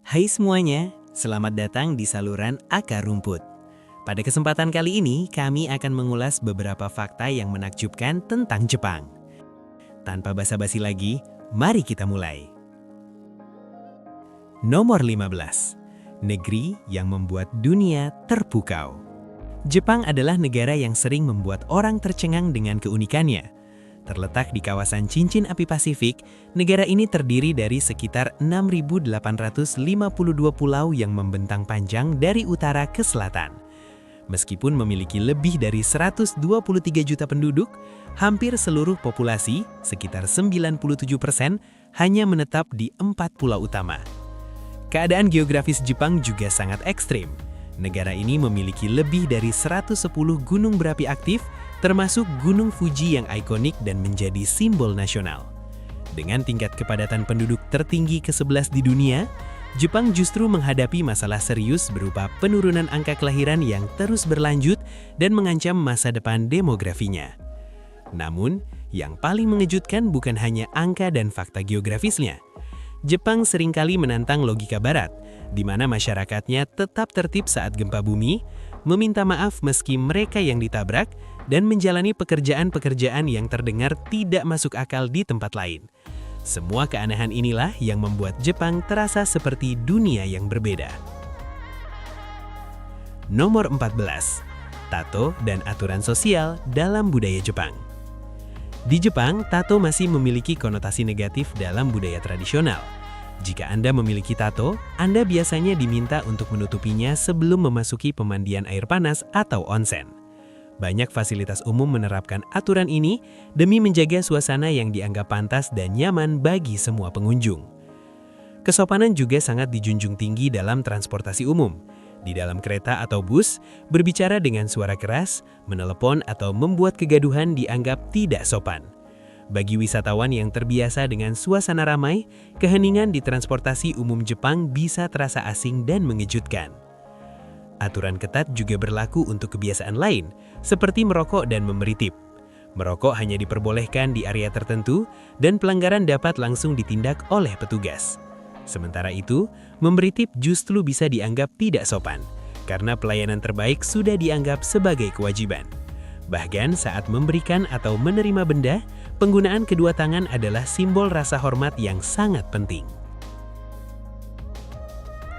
Hai semuanya, selamat datang di saluran Akar Rumput. Pada kesempatan kali ini, kami akan mengulas beberapa fakta yang menakjubkan tentang Jepang. Tanpa basa-basi lagi, mari kita mulai. Nomor 15. Negeri yang membuat dunia terpukau. Jepang adalah negara yang sering membuat orang tercengang dengan keunikannya. Terletak di kawasan cincin api Pasifik, negara ini terdiri dari sekitar 6.852 pulau yang membentang panjang dari utara ke selatan. Meskipun memiliki lebih dari 123 juta penduduk, hampir seluruh populasi, sekitar 97%, hanya menetap di 4 pulau utama. Keadaan geografis Jepang juga sangat ekstrim. Negara ini memiliki lebih dari 110 gunung berapi aktif, termasuk Gunung Fuji yang ikonik dan menjadi simbol nasional. Dengan tingkat kepadatan penduduk tertinggi ke-11 di dunia, Jepang justru menghadapi masalah serius berupa penurunan angka kelahiran yang terus berlanjut dan mengancam masa depan demografinya. Namun, yang paling mengejutkan bukan hanya angka dan fakta geografisnya. Jepang seringkali menantang logika barat, di mana masyarakatnya tetap tertib saat gempa bumi, meminta maaf meski mereka yang ditabrak, dan menjalani pekerjaan-pekerjaan yang terdengar tidak masuk akal di tempat lain. Semua keanehan inilah yang membuat Jepang terasa seperti dunia yang berbeda. Nomor 14. Tato dan aturan sosial dalam budaya Jepang. Di Jepang, tato masih memiliki konotasi negatif dalam budaya tradisional. Jika Anda memiliki tato, Anda biasanya diminta untuk menutupinya sebelum memasuki pemandian air panas atau onsen. Banyak fasilitas umum menerapkan aturan ini demi menjaga suasana yang dianggap pantas dan nyaman bagi semua pengunjung. Kesopanan juga sangat dijunjung tinggi dalam transportasi umum. Di dalam kereta atau bus, berbicara dengan suara keras, menelepon atau membuat kegaduhan dianggap tidak sopan. Bagi wisatawan yang terbiasa dengan suasana ramai, keheningan di transportasi umum Jepang bisa terasa asing dan mengejutkan. Aturan ketat juga berlaku untuk kebiasaan lain, seperti merokok dan memberi tip. Merokok hanya diperbolehkan di area tertentu, dan pelanggaran dapat langsung ditindak oleh petugas. Sementara itu, memberi tip justru bisa dianggap tidak sopan, karena pelayanan terbaik sudah dianggap sebagai kewajiban. Bahkan saat memberikan atau menerima benda, penggunaan kedua tangan adalah simbol rasa hormat yang sangat penting.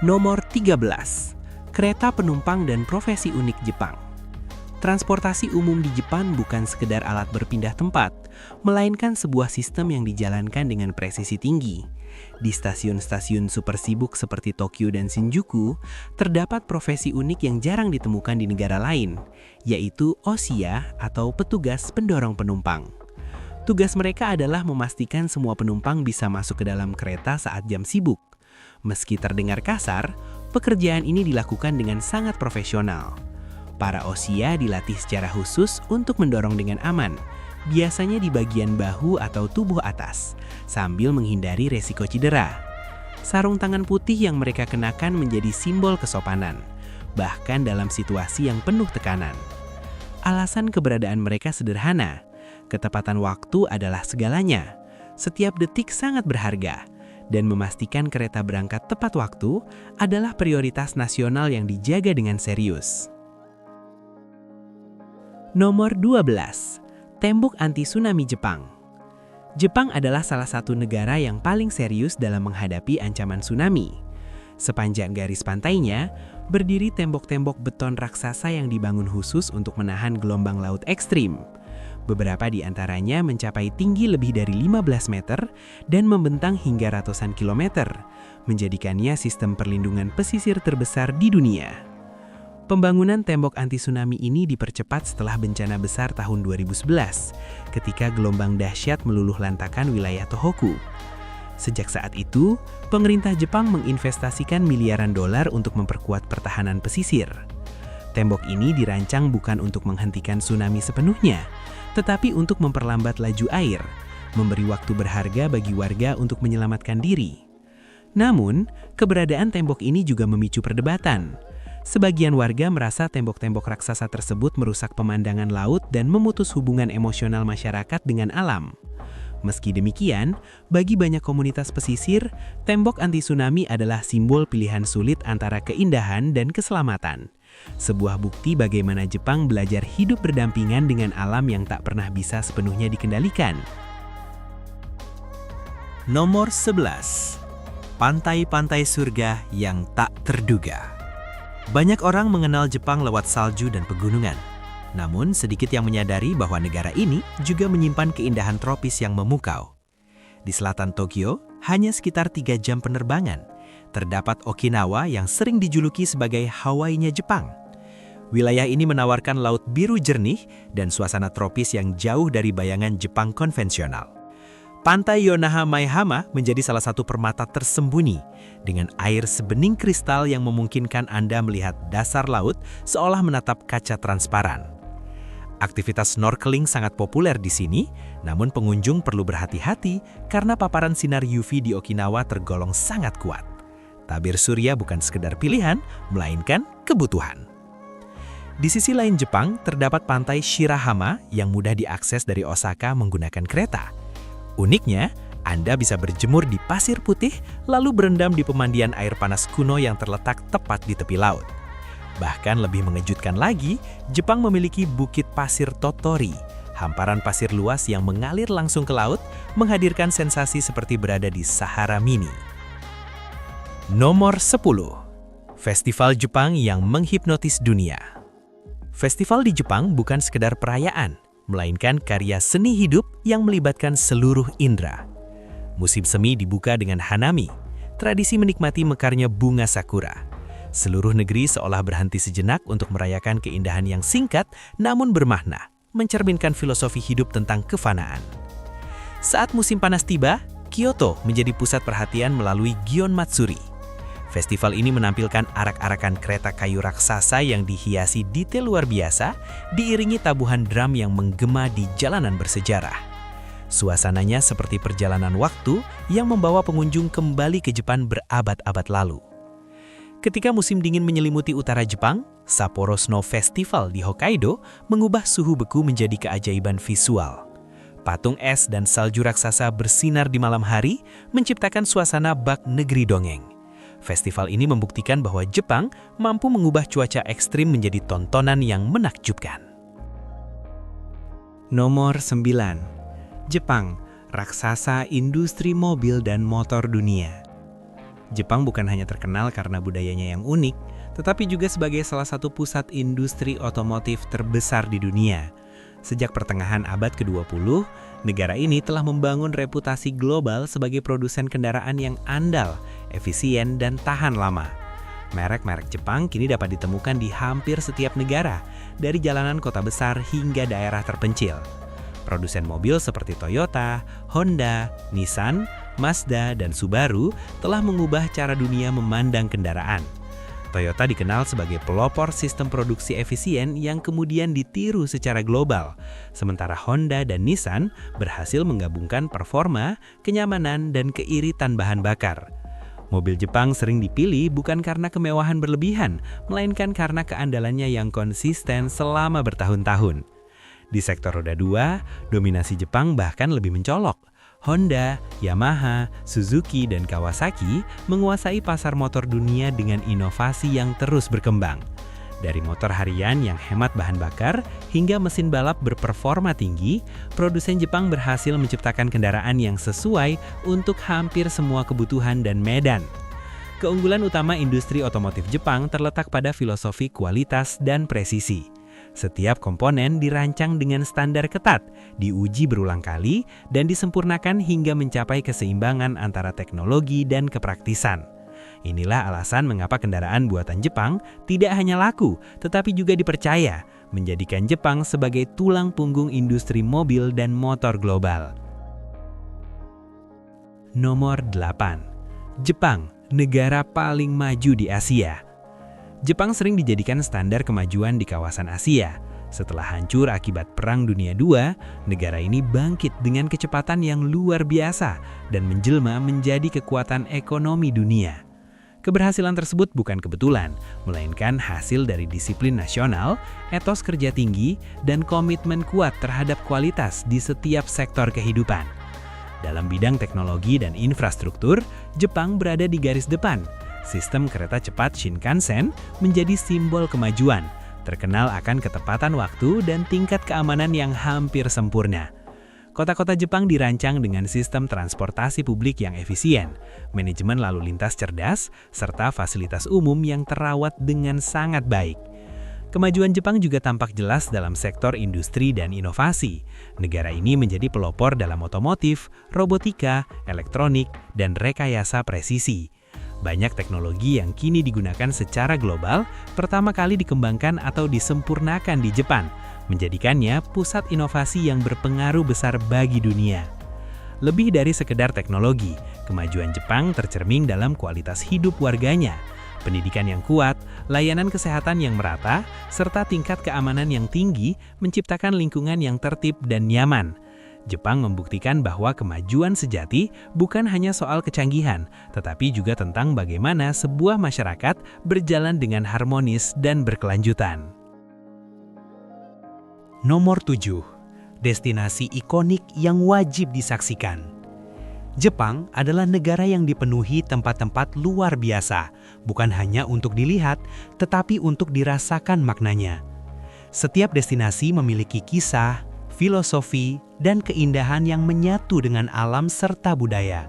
Nomor 13. Kereta penumpang dan profesi unik Jepang. Transportasi umum di Jepang bukan sekedar alat berpindah tempat, melainkan sebuah sistem yang dijalankan dengan presisi tinggi. Di stasiun-stasiun super sibuk seperti Tokyo dan Shinjuku, terdapat profesi unik yang jarang ditemukan di negara lain, yaitu Oshiya atau petugas pendorong penumpang. Tugas mereka adalah memastikan semua penumpang bisa masuk ke dalam kereta saat jam sibuk. Meski terdengar kasar, pekerjaan ini dilakukan dengan sangat profesional. Para Oshiya dilatih secara khusus untuk mendorong dengan aman, biasanya di bagian bahu atau tubuh atas, sambil menghindari resiko cedera. Sarung tangan putih yang mereka kenakan menjadi simbol kesopanan, bahkan dalam situasi yang penuh tekanan. Alasan keberadaan mereka sederhana, ketepatan waktu adalah segalanya. Setiap detik sangat berharga, dan memastikan kereta berangkat tepat waktu adalah prioritas nasional yang dijaga dengan serius. Nomor 12. Tembok anti-tsunami Jepang. Jepang adalah salah satu negara yang paling serius dalam menghadapi ancaman tsunami. Sepanjang garis pantainya, berdiri tembok-tembok beton raksasa yang dibangun khusus untuk menahan gelombang laut ekstrim. Beberapa di antaranya mencapai tinggi lebih dari 15 meter dan membentang hingga ratusan kilometer, menjadikannya sistem perlindungan pesisir terbesar di dunia. Pembangunan tembok anti-tsunami ini dipercepat setelah bencana besar tahun 2011, ketika gelombang dahsyat meluluh lantakan wilayah Tohoku. Sejak saat itu, pemerintah Jepang menginvestasikan miliaran dolar untuk memperkuat pertahanan pesisir. Tembok ini dirancang bukan untuk menghentikan tsunami sepenuhnya, tetapi untuk memperlambat laju air, memberi waktu berharga bagi warga untuk menyelamatkan diri. Namun, keberadaan tembok ini juga memicu perdebatan. Sebagian warga merasa tembok-tembok raksasa tersebut merusak pemandangan laut dan memutus hubungan emosional masyarakat dengan alam. Meski demikian, bagi banyak komunitas pesisir, tembok anti-tsunami adalah simbol pilihan sulit antara keindahan dan keselamatan. Sebuah bukti bagaimana Jepang belajar hidup berdampingan dengan alam yang tak pernah bisa sepenuhnya dikendalikan. Nomor 11. Pantai-pantai surga yang tak terduga. Banyak orang mengenal Jepang lewat salju dan pegunungan. Namun, sedikit yang menyadari bahwa negara ini juga menyimpan keindahan tropis yang memukau. Di selatan Tokyo, hanya sekitar 3 jam penerbangan, terdapat Okinawa yang sering dijuluki sebagai Hawaii-nya Jepang. Wilayah ini menawarkan laut biru jernih dan suasana tropis yang jauh dari bayangan Jepang konvensional. Pantai Yonaha-Maehama menjadi salah satu permata tersembunyi, dengan air sebening kristal yang memungkinkan Anda melihat dasar laut seolah menatap kaca transparan. Aktivitas snorkeling sangat populer di sini, namun pengunjung perlu berhati-hati karena paparan sinar UV di Okinawa tergolong sangat kuat. Tabir surya bukan sekedar pilihan, melainkan kebutuhan. Di sisi lain Jepang, terdapat pantai Shirahama yang mudah diakses dari Osaka menggunakan kereta. Uniknya, Anda bisa berjemur di pasir putih, lalu berendam di pemandian air panas kuno yang terletak tepat di tepi laut. Bahkan lebih mengejutkan lagi, Jepang memiliki Bukit Pasir Tottori, hamparan pasir luas yang mengalir langsung ke laut, menghadirkan sensasi seperti berada di Sahara Mini. Nomor 10. Festival Jepang yang menghipnotis dunia. Festival di Jepang bukan sekedar perayaan, melainkan karya seni hidup yang melibatkan seluruh indera. Musim semi dibuka dengan Hanami, tradisi menikmati mekarnya bunga sakura. Seluruh negeri seolah berhenti sejenak untuk merayakan keindahan yang singkat namun bermakna, mencerminkan filosofi hidup tentang kefanaan. Saat musim panas tiba, Kyoto menjadi pusat perhatian melalui Gion Matsuri. Festival ini menampilkan arak-arakan kereta kayu raksasa yang dihiasi detail luar biasa, diiringi tabuhan drum yang menggema di jalanan bersejarah. Suasananya seperti perjalanan waktu yang membawa pengunjung kembali ke Jepang berabad-abad lalu. Ketika musim dingin menyelimuti utara Jepang, Sapporo Snow Festival di Hokkaido mengubah suhu beku menjadi keajaiban visual. Patung es dan salju raksasa bersinar di malam hari, menciptakan suasana bak negeri dongeng. Festival ini membuktikan bahwa Jepang mampu mengubah cuaca ekstrim menjadi tontonan yang menakjubkan. Nomor 9. Jepang, raksasa industri mobil dan motor dunia. Jepang bukan hanya terkenal karena budayanya yang unik, tetapi juga sebagai salah satu pusat industri otomotif terbesar di dunia. Sejak pertengahan abad ke-20, negara ini telah membangun reputasi global sebagai produsen kendaraan yang andal, efisien, dan tahan lama. Merek-merek Jepang kini dapat ditemukan di hampir setiap negara, dari jalanan kota besar hingga daerah terpencil. Produsen mobil seperti Toyota, Honda, Nissan, Mazda, dan Subaru telah mengubah cara dunia memandang kendaraan. Toyota dikenal sebagai pelopor sistem produksi efisien yang kemudian ditiru secara global, sementara Honda dan Nissan berhasil menggabungkan performa, kenyamanan, dan keiritan bahan bakar. Mobil Jepang sering dipilih bukan karena kemewahan berlebihan, melainkan karena keandalannya yang konsisten selama bertahun-tahun. Di sektor roda 2, dominasi Jepang bahkan lebih mencolok. Honda, Yamaha, Suzuki, dan Kawasaki menguasai pasar motor dunia dengan inovasi yang terus berkembang. Dari motor harian yang hemat bahan bakar hingga mesin balap berperforma tinggi, produsen Jepang berhasil menciptakan kendaraan yang sesuai untuk hampir semua kebutuhan dan medan. Keunggulan utama industri otomotif Jepang terletak pada filosofi kualitas dan presisi. Setiap komponen dirancang dengan standar ketat, diuji berulang kali, dan disempurnakan hingga mencapai keseimbangan antara teknologi dan kepraktisan. Inilah alasan mengapa kendaraan buatan Jepang tidak hanya laku, tetapi juga dipercaya, menjadikan Jepang sebagai tulang punggung industri mobil dan motor global. Nomor 8. Jepang, negara paling maju di Asia. Jepang sering dijadikan standar kemajuan di kawasan Asia. Setelah hancur akibat Perang Dunia II, negara ini bangkit dengan kecepatan yang luar biasa dan menjelma menjadi kekuatan ekonomi dunia. Keberhasilan tersebut bukan kebetulan, melainkan hasil dari disiplin nasional, etos kerja tinggi, dan komitmen kuat terhadap kualitas di setiap sektor kehidupan. Dalam bidang teknologi dan infrastruktur, Jepang berada di garis depan. Sistem kereta cepat Shinkansen menjadi simbol kemajuan, terkenal akan ketepatan waktu dan tingkat keamanan yang hampir sempurna. Kota-kota Jepang dirancang dengan sistem transportasi publik yang efisien, manajemen lalu lintas cerdas, serta fasilitas umum yang terawat dengan sangat baik. Kemajuan Jepang juga tampak jelas dalam sektor industri dan inovasi. Negara ini menjadi pelopor dalam otomotif, robotika, elektronik, dan rekayasa presisi. Banyak teknologi yang kini digunakan secara global pertama kali dikembangkan atau disempurnakan di Jepang, menjadikannya pusat inovasi yang berpengaruh besar bagi dunia. Lebih dari sekedar teknologi, kemajuan Jepang tercermin dalam kualitas hidup warganya. Pendidikan yang kuat, layanan kesehatan yang merata, serta tingkat keamanan yang tinggi menciptakan lingkungan yang tertib dan nyaman. Jepang membuktikan bahwa kemajuan sejati bukan hanya soal kecanggihan, tetapi juga tentang bagaimana sebuah masyarakat berjalan dengan harmonis dan berkelanjutan. Nomor 7. Destinasi ikonik yang wajib disaksikan. Jepang adalah negara yang dipenuhi tempat-tempat luar biasa, bukan hanya untuk dilihat, tetapi untuk dirasakan maknanya. Setiap destinasi memiliki kisah, filosofi, dan keindahan yang menyatu dengan alam serta budaya.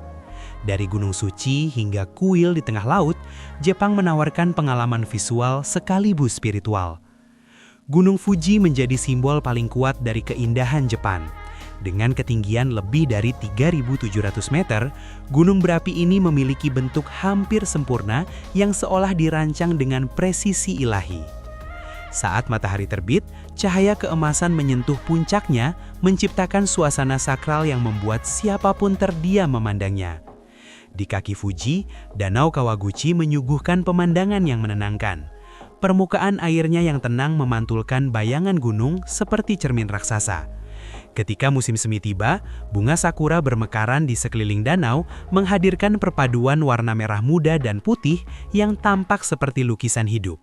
Dari Gunung Suci hingga kuil di tengah laut, Jepang menawarkan pengalaman visual sekaligus spiritual. Gunung Fuji menjadi simbol paling kuat dari keindahan Jepang. Dengan ketinggian lebih dari 3.700 meter, gunung berapi ini memiliki bentuk hampir sempurna yang seolah dirancang dengan presisi ilahi. Saat matahari terbit, cahaya keemasan menyentuh puncaknya, menciptakan suasana sakral yang membuat siapapun terdiam memandangnya. Di kaki Fuji, Danau Kawaguchi menyuguhkan pemandangan yang menenangkan. Permukaan airnya yang tenang memantulkan bayangan gunung seperti cermin raksasa. Ketika musim semi tiba, bunga sakura bermekaran di sekeliling danau menghadirkan perpaduan warna merah muda dan putih yang tampak seperti lukisan hidup.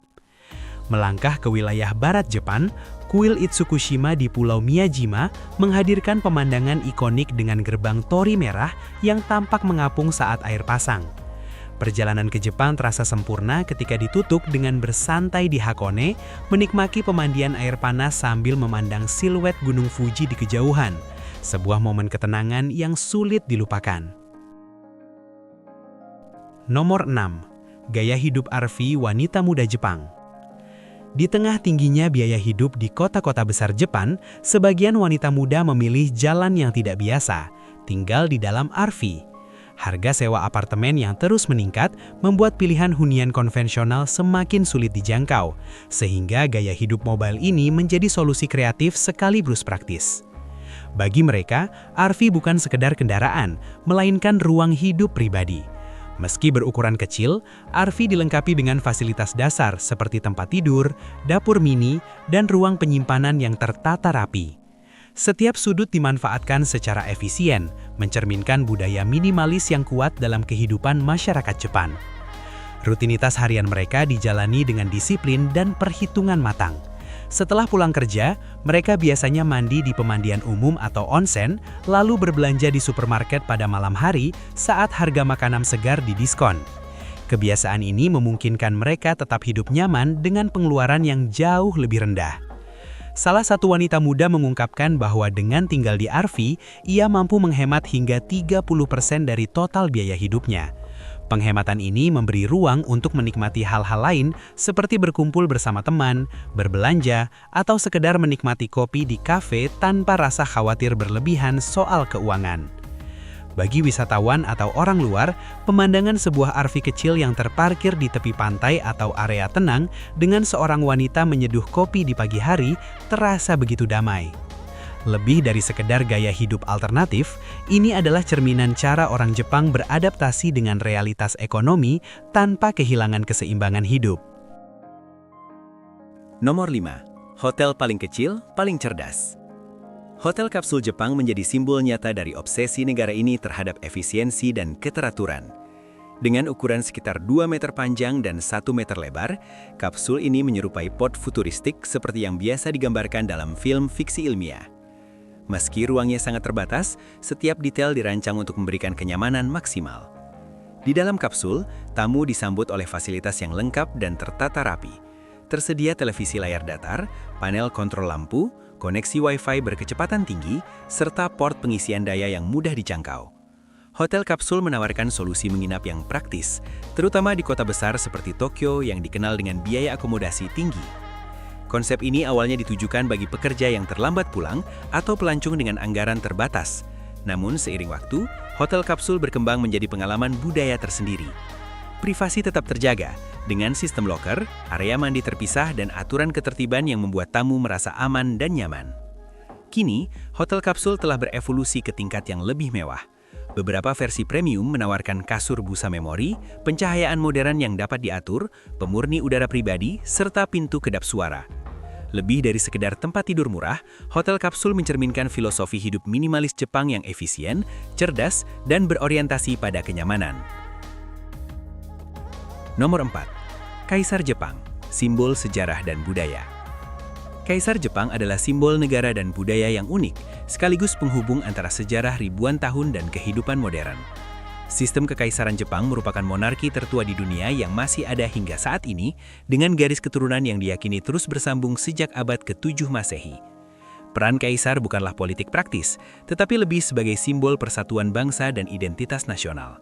Melangkah ke wilayah barat Jepang, kuil Itsukushima di Pulau Miyajima menghadirkan pemandangan ikonik dengan gerbang torii merah yang tampak mengapung saat air pasang. Perjalanan ke Jepang terasa sempurna ketika ditutup dengan bersantai di Hakone, menikmati pemandian air panas sambil memandang siluet Gunung Fuji di kejauhan. Sebuah momen ketenangan yang sulit dilupakan. Nomor 6. Gaya hidup RV wanita muda Jepang. Di tengah tingginya biaya hidup di kota-kota besar Jepang, sebagian wanita muda memilih jalan yang tidak biasa, tinggal di dalam RV. Harga sewa apartemen yang terus meningkat membuat pilihan hunian konvensional semakin sulit dijangkau, sehingga gaya hidup mobile ini menjadi solusi kreatif sekaligus praktis. Bagi mereka, RV bukan sekedar kendaraan, melainkan ruang hidup pribadi. Meski berukuran kecil, RV dilengkapi dengan fasilitas dasar seperti tempat tidur, dapur mini, dan ruang penyimpanan yang tertata rapi. Setiap sudut dimanfaatkan secara efisien, mencerminkan budaya minimalis yang kuat dalam kehidupan masyarakat Jepang. Rutinitas harian mereka dijalani dengan disiplin dan perhitungan matang. Setelah pulang kerja, mereka biasanya mandi di pemandian umum atau onsen, lalu berbelanja di supermarket pada malam hari saat harga makanan segar didiskon. Kebiasaan ini memungkinkan mereka tetap hidup nyaman dengan pengeluaran yang jauh lebih rendah. Salah satu wanita muda mengungkapkan bahwa dengan tinggal di RV, ia mampu menghemat hingga 30% dari total biaya hidupnya. Penghematan ini memberi ruang untuk menikmati hal-hal lain seperti berkumpul bersama teman, berbelanja, atau sekedar menikmati kopi di kafe tanpa rasa khawatir berlebihan soal keuangan. Bagi wisatawan atau orang luar, pemandangan sebuah RV kecil yang terparkir di tepi pantai atau area tenang dengan seorang wanita menyeduh kopi di pagi hari terasa begitu damai. Lebih dari sekedar gaya hidup alternatif, ini adalah cerminan cara orang Jepang beradaptasi dengan realitas ekonomi tanpa kehilangan keseimbangan hidup. Nomor 5. Hotel paling kecil, paling cerdas. Hotel kapsul Jepang menjadi simbol nyata dari obsesi negara ini terhadap efisiensi dan keteraturan. Dengan ukuran sekitar 2 meter panjang dan 1 meter lebar, kapsul ini menyerupai pot futuristik seperti yang biasa digambarkan dalam film fiksi ilmiah. Meski ruangnya sangat terbatas, setiap detail dirancang untuk memberikan kenyamanan maksimal. Di dalam kapsul, tamu disambut oleh fasilitas yang lengkap dan tertata rapi. Tersedia televisi layar datar, panel kontrol lampu, koneksi Wi-Fi berkecepatan tinggi, serta port pengisian daya yang mudah dijangkau. Hotel kapsul menawarkan solusi menginap yang praktis, terutama di kota besar seperti Tokyo yang dikenal dengan biaya akomodasi tinggi. Konsep ini awalnya ditujukan bagi pekerja yang terlambat pulang atau pelancong dengan anggaran terbatas. Namun seiring waktu, hotel kapsul berkembang menjadi pengalaman budaya tersendiri. Privasi tetap terjaga, dengan sistem loker, area mandi terpisah dan aturan ketertiban yang membuat tamu merasa aman dan nyaman. Kini, hotel kapsul telah berevolusi ke tingkat yang lebih mewah. Beberapa versi premium menawarkan kasur busa memori, pencahayaan modern yang dapat diatur, pemurni udara pribadi, serta pintu kedap suara. Lebih dari sekedar tempat tidur murah, hotel kapsul mencerminkan filosofi hidup minimalis Jepang yang efisien, cerdas, dan berorientasi pada kenyamanan. Nomor 4. Kaisar Jepang, simbol sejarah dan budaya. Kaisar Jepang adalah simbol negara dan budaya yang unik, sekaligus penghubung antara sejarah ribuan tahun dan kehidupan modern. Sistem Kekaisaran Jepang merupakan monarki tertua di dunia yang masih ada hingga saat ini, dengan garis keturunan yang diyakini terus bersambung sejak abad ke-7 Masehi. Peran kaisar bukanlah politik praktis, tetapi lebih sebagai simbol persatuan bangsa dan identitas nasional.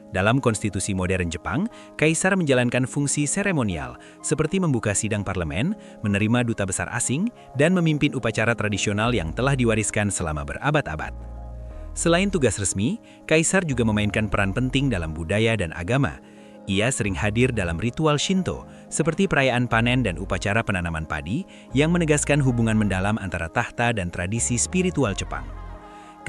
Dalam konstitusi modern Jepang, kaisar menjalankan fungsi seremonial, seperti membuka sidang parlemen, menerima duta besar asing, dan memimpin upacara tradisional yang telah diwariskan selama berabad-abad. Selain tugas resmi, kaisar juga memainkan peran penting dalam budaya dan agama. Ia sering hadir dalam ritual Shinto, seperti perayaan panen dan upacara penanaman padi, yang menegaskan hubungan mendalam antara tahta dan tradisi spiritual Jepang.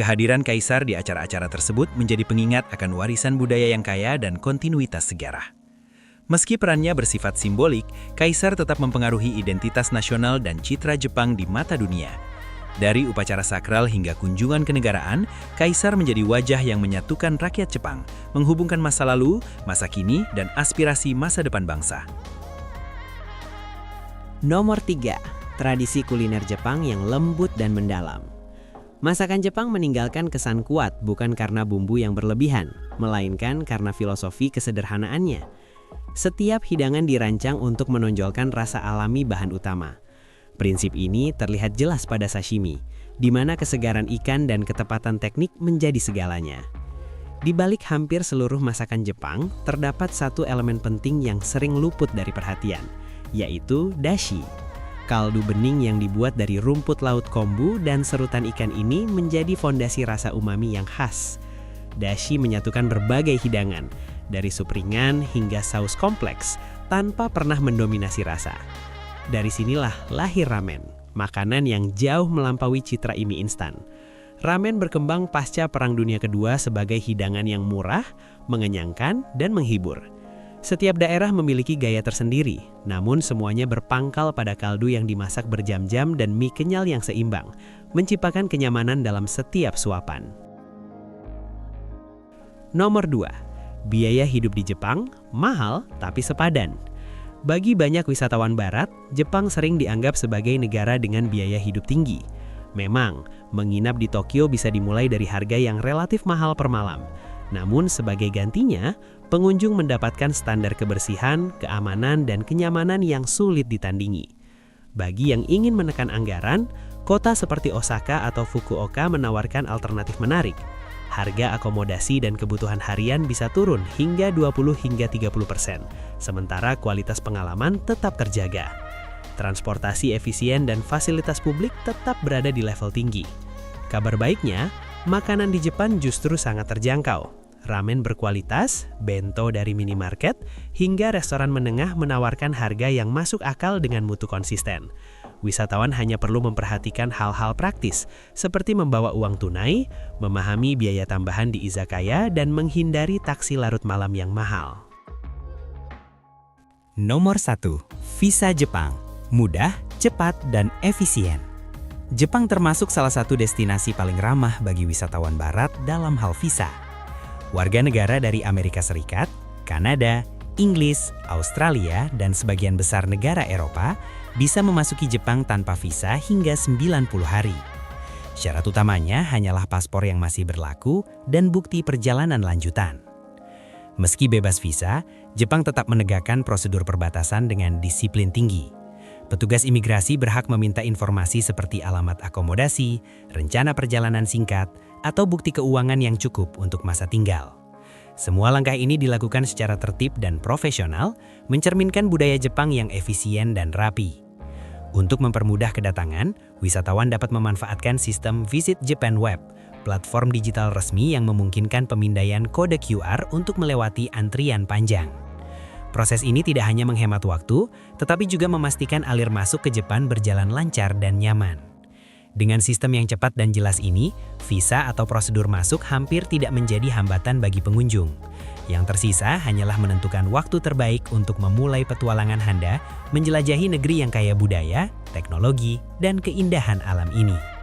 Kehadiran kaisar di acara-acara tersebut menjadi pengingat akan warisan budaya yang kaya dan kontinuitas sejarah. Meski perannya bersifat simbolik, kaisar tetap mempengaruhi identitas nasional dan citra Jepang di mata dunia. Dari upacara sakral hingga kunjungan kenegaraan, kaisar menjadi wajah yang menyatukan rakyat Jepang, menghubungkan masa lalu, masa kini, dan aspirasi masa depan bangsa. Nomor 3. Tradisi kuliner Jepang yang lembut dan mendalam. Masakan Jepang meninggalkan kesan kuat bukan karena bumbu yang berlebihan, melainkan karena filosofi kesederhanaannya. Setiap hidangan dirancang untuk menonjolkan rasa alami bahan utama. Prinsip ini terlihat jelas pada sashimi, di mana kesegaran ikan dan ketepatan teknik menjadi segalanya. Di balik hampir seluruh masakan Jepang, terdapat satu elemen penting yang sering luput dari perhatian, yaitu dashi. Kaldu bening yang dibuat dari rumput laut kombu dan serutan ikan ini menjadi fondasi rasa umami yang khas. Dashi menyatukan berbagai hidangan, dari sup ringan hingga saus kompleks, tanpa pernah mendominasi rasa. Dari sinilah lahir ramen, makanan yang jauh melampaui citra mie instan. Ramen berkembang pasca Perang Dunia Kedua sebagai hidangan yang murah, mengenyangkan, dan menghibur. Setiap daerah memiliki gaya tersendiri, namun semuanya berpangkal pada kaldu yang dimasak berjam-jam dan mie kenyal yang seimbang, menciptakan kenyamanan dalam setiap suapan. Nomor 2. Biaya hidup di Jepang mahal tapi sepadan. Bagi banyak wisatawan barat, Jepang sering dianggap sebagai negara dengan biaya hidup tinggi. Memang, menginap di Tokyo bisa dimulai dari harga yang relatif mahal per malam. Namun sebagai gantinya, pengunjung mendapatkan standar kebersihan, keamanan, dan kenyamanan yang sulit ditandingi. Bagi yang ingin menekan anggaran, kota seperti Osaka atau Fukuoka menawarkan alternatif menarik. Harga akomodasi dan kebutuhan harian bisa turun hingga 20-30%, sementara kualitas pengalaman tetap terjaga. Transportasi efisien dan fasilitas publik tetap berada di level tinggi. Kabar baiknya, makanan di Jepang justru sangat terjangkau. Ramen berkualitas, bento dari minimarket, hingga restoran menengah menawarkan harga yang masuk akal dengan mutu konsisten. Wisatawan hanya perlu memperhatikan hal-hal praktis, seperti membawa uang tunai, memahami biaya tambahan di izakaya, dan menghindari taksi larut malam yang mahal. Nomor 1. Visa Jepang. Mudah, cepat, dan efisien. Jepang termasuk salah satu destinasi paling ramah bagi wisatawan barat dalam hal visa. Warga negara dari Amerika Serikat, Kanada, Inggris, Australia, dan sebagian besar negara Eropa bisa memasuki Jepang tanpa visa hingga 90 hari. Syarat utamanya hanyalah paspor yang masih berlaku dan bukti perjalanan lanjutan. Meski bebas visa, Jepang tetap menegakkan prosedur perbatasan dengan disiplin tinggi. Petugas imigrasi berhak meminta informasi seperti alamat akomodasi, rencana perjalanan singkat, atau bukti keuangan yang cukup untuk masa tinggal. Semua langkah ini dilakukan secara tertib dan profesional, mencerminkan budaya Jepang yang efisien dan rapi. Untuk mempermudah kedatangan, wisatawan dapat memanfaatkan sistem Visit Japan Web, platform digital resmi yang memungkinkan pemindaian kode QR untuk melewati antrian panjang. Proses ini tidak hanya menghemat waktu, tetapi juga memastikan alir masuk ke Jepang berjalan lancar dan nyaman. Dengan sistem yang cepat dan jelas ini, visa atau prosedur masuk hampir tidak menjadi hambatan bagi pengunjung. Yang tersisa hanyalah menentukan waktu terbaik untuk memulai petualangan Anda menjelajahi negeri yang kaya budaya, teknologi, dan keindahan alam ini.